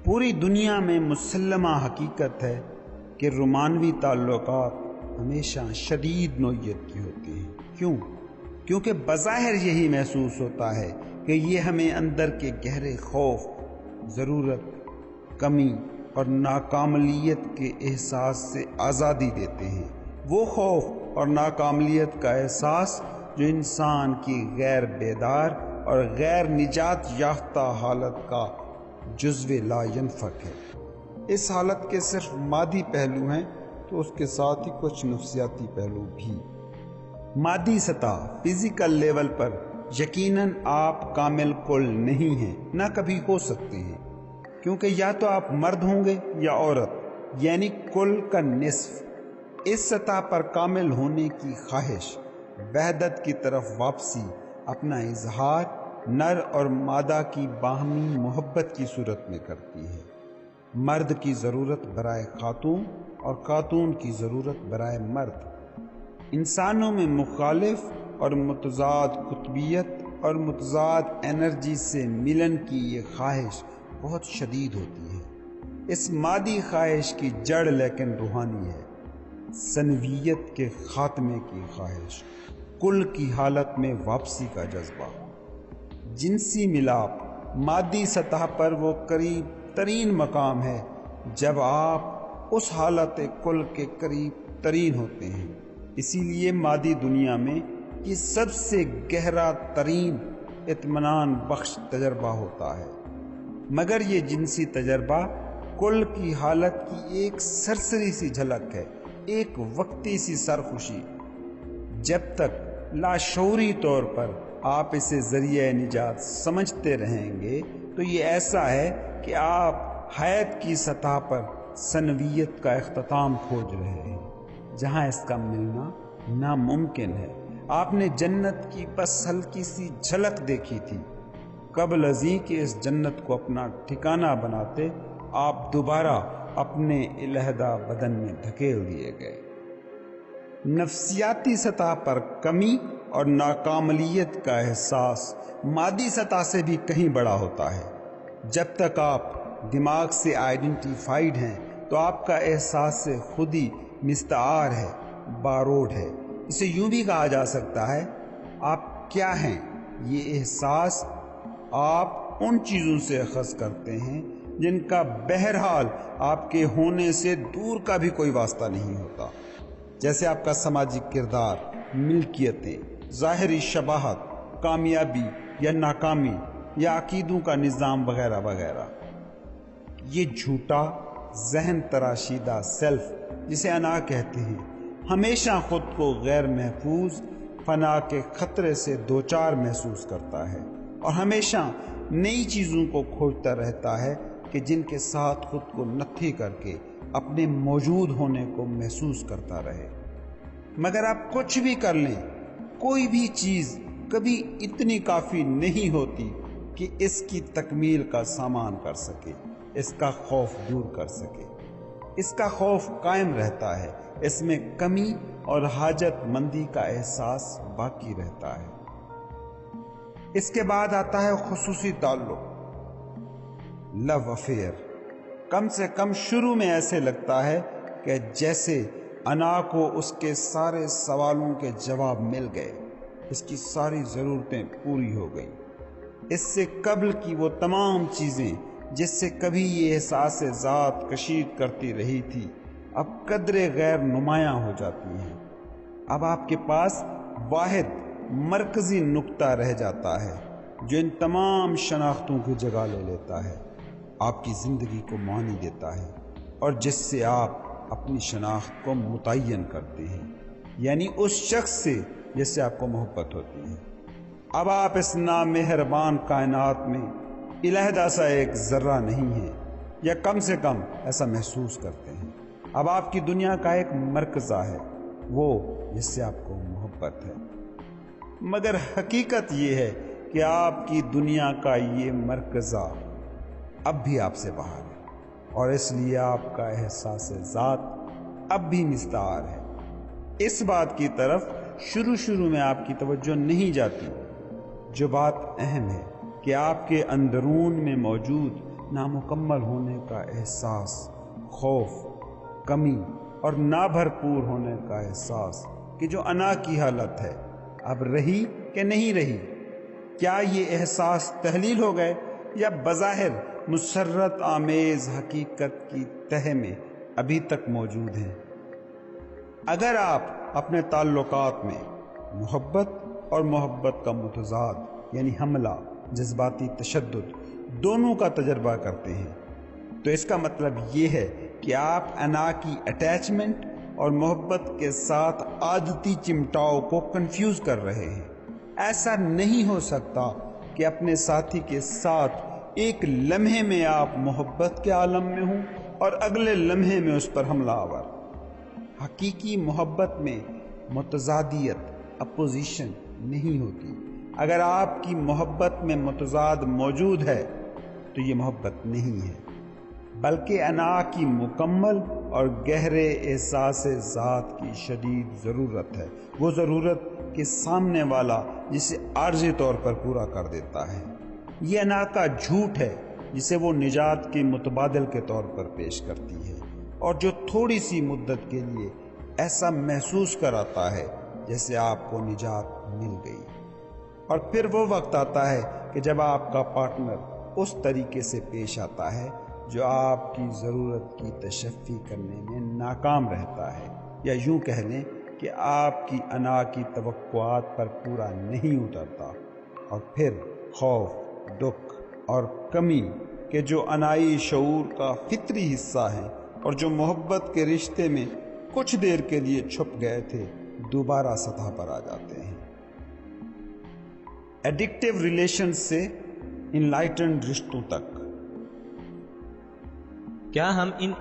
پوری دنیا میں مسلمہ حقیقت ہے کہ رومانوی تعلقات ہمیشہ شدید نوعیت کی ہوتے ہیں۔ کیوں؟ کیونکہ بظاہر یہی محسوس ہوتا ہے کہ یہ ہمیں اندر کے گہرے خوف، ضرورت، کمی اور ناکاملیت کے احساس سے آزادی دیتے ہیں۔ وہ خوف اور ناکاملیت کا احساس جو انسان کی غیر بیدار اور غیر نجات یافتہ حالت کا جزو لا ینفک ہے۔ اس حالت کے صرف مادی پہلو ہیں تو اس کے ساتھ ہی کچھ نفسیاتی پہلو بھی۔ مادی سطح، فزیکل لیول پر یقیناً آپ کامل کل نہیں ہیں، نہ کبھی ہو سکتے ہیں، کیونکہ یا تو آپ مرد ہوں گے یا عورت، یعنی کل کا نصف۔ اس سطح پر کامل ہونے کی خواہش وحدت کی طرف واپسی، اپنا اظہار نر اور مادہ کی باہمی محبت کی صورت میں کرتی ہے۔ مرد کی ضرورت برائے خاتون اور خاتون کی ضرورت برائے مرد۔ انسانوں میں مخالف اور متضاد قطبیت اور متضاد انرجی سے ملن کی یہ خواہش بہت شدید ہوتی ہے۔ اس مادی خواہش کی جڑ لیکن روحانی ہے، سنویت کے خاتمے کی خواہش، کل کی حالت میں واپسی کا جذبہ۔ جنسی ملاپ مادی سطح پر وہ قریب ترین مقام ہے جب آپ اس حالت کل کے قریب ترین ہوتے ہیں۔ اسی لیے مادی دنیا میں یہ سب سے گہرا ترین اطمینان بخش تجربہ ہوتا ہے، مگر یہ جنسی تجربہ کل کی حالت کی ایک سرسری سی جھلک ہے، ایک وقتی سی سرخوشی۔ جب تک لاشعوری طور پر آپ اسے ذریعہ نجات سمجھتے رہیں گے تو یہ ایسا ہے کہ آپ حیات کی سطح پر سنویت کا اختتام کھوج رہے ہیں، جہاں اس کا ملنا ناممکن ہے۔ آپ نے جنت کی بس ہلکی سی جھلک دیکھی تھی، قبل ازیں کہ اس جنت کو اپنا ٹھکانہ بناتے آپ دوبارہ اپنے علیحدہ بدن میں دھکیل دیے گئے۔ نفسیاتی سطح پر کمی اور ناکاملیت کا احساس مادی سطح سے بھی کہیں بڑا ہوتا ہے۔ جب تک آپ دماغ سے آئیڈینٹیفائیڈ ہیں تو آپ کا احساس سے خود ہی مستعار ہے، باروڈ ہے۔ اسے یوں بھی کہا جا سکتا ہے، آپ کیا ہیں؟ یہ احساس آپ ان چیزوں سے اخذ کرتے ہیں جن کا بہرحال آپ کے ہونے سے دور کا بھی کوئی واسطہ نہیں ہوتا، جیسے آپ کا سماجی کردار، ملکیتیں، ظاہری شباہت، کامیابی یا ناکامی یا عقیدوں کا نظام وغیرہ وغیرہ۔ یہ جھوٹا ذہن تراشیدہ سیلف، جسے انا کہتے ہیں، ہمیشہ خود کو غیر محفوظ، فنا کے خطرے سے دوچار محسوس کرتا ہے اور ہمیشہ نئی چیزوں کو کھوجتا رہتا ہے کہ جن کے ساتھ خود کو نتھی کر کے اپنے موجود ہونے کو محسوس کرتا رہے۔ مگر آپ کچھ بھی کر لیں، کوئی بھی چیز کبھی اتنی کافی نہیں ہوتی کہ اس کی تکمیل کا سامان کر سکے، اس کا خوف دور کر سکے۔ اس کا خوف قائم رہتا ہے، اس میں کمی اور حاجت مندی کا احساس باقی رہتا ہے۔ اس کے بعد آتا ہے خصوصی تعلق، لو افیئر۔ کم سے کم شروع میں ایسے لگتا ہے کہ جیسے انا کو اس کے سارے سوالوں کے جواب مل گئے، اس کی ساری ضرورتیں پوری ہو گئیں۔ اس سے قبل کی وہ تمام چیزیں جس سے کبھی یہ احساس ذات کشید کرتی رہی تھی، اب قدرے غیر نمایاں ہو جاتی ہیں۔ اب آپ کے پاس واحد مرکزی نقطہ رہ جاتا ہے جو ان تمام شناختوں کی جگہ لے لیتا ہے، آپ کی زندگی کو معنی دیتا ہے اور جس سے آپ اپنی شناخت کو متعین کرتے ہیں، یعنی اس شخص سے جس سے آپ کو محبت ہوتی ہے۔ اب آپ اس نامہربان کائنات میں علیحدہ سا ایک ذرہ نہیں ہیں، یا کم سے کم ایسا محسوس کرتے ہیں۔ اب آپ کی دنیا کا ایک مرکزہ ہے، وہ جس سے آپ کو محبت ہے۔ مگر حقیقت یہ ہے کہ آپ کی دنیا کا یہ مرکزہ اب بھی آپ سے باہر ہے، اور اس لیے آپ کا احساس ذات اب بھی مستعار ہے۔ اس بات کی طرف شروع میں آپ کی توجہ نہیں جاتی۔ جو بات اہم ہے کہ آپ کے اندرون میں موجود نامکمل ہونے کا احساس، خوف، کمی اور نا بھرپور ہونے کا احساس کہ جو انا کی حالت ہے اب رہی کہ نہیں رہی۔ کیا یہ احساس تحلیل ہو گئے یا بظاہر مسرت آمیز حقیقت کی تہہ میں ابھی تک موجود ہیں؟ اگر آپ اپنے تعلقات میں محبت اور محبت کا متضاد یعنی حملہ، جذباتی تشدد دونوں کا تجربہ کرتے ہیں تو اس کا مطلب یہ ہے کہ آپ انا کی اٹیچمنٹ اور محبت کے ساتھ عادتی چمٹاؤ کو کنفیوز کر رہے ہیں۔ ایسا نہیں ہو سکتا کہ اپنے ساتھی کے ساتھ ایک لمحے میں آپ محبت کے عالم میں ہوں اور اگلے لمحے میں اس پر حملہ آور۔ حقیقی محبت میں متضادیت، اپوزیشن نہیں ہوتی۔ اگر آپ کی محبت میں متضاد موجود ہے تو یہ محبت نہیں ہے، بلکہ انا کی مکمل اور گہرے احساس ذات کی شدید ضرورت ہے، وہ ضرورت کہ سامنے والا جسے عارضی طور پر پورا کر دیتا ہے۔ یہ انا کا جھوٹ ہے جسے وہ نجات کے متبادل کے طور پر پیش کرتی ہے اور جو تھوڑی سی مدت کے لیے ایسا محسوس کراتا ہے جیسے آپ کو نجات مل گئی، اور پھر وہ وقت آتا ہے کہ جب آپ کا پارٹنر اس طریقے سے پیش آتا ہے جو آپ کی ضرورت کی تشفی کرنے میں ناکام رہتا ہے، یا یوں کہہ لیں کہ آپ کی انا کی توقعات پر پورا نہیں اترتا، اور پھر خوف، دکھ اور کمی کہ جو انائی شعور کا فطری حصہ ہیں اور جو محبت کے رشتے میں کچھ دیر کے لیے چھپ گئے تھے، دوبارہ سطح پر آ جاتے ہیں۔ ایڈکٹیو ریلیشن سے انلائٹنڈ رشتوں تک۔ کیا ہم ان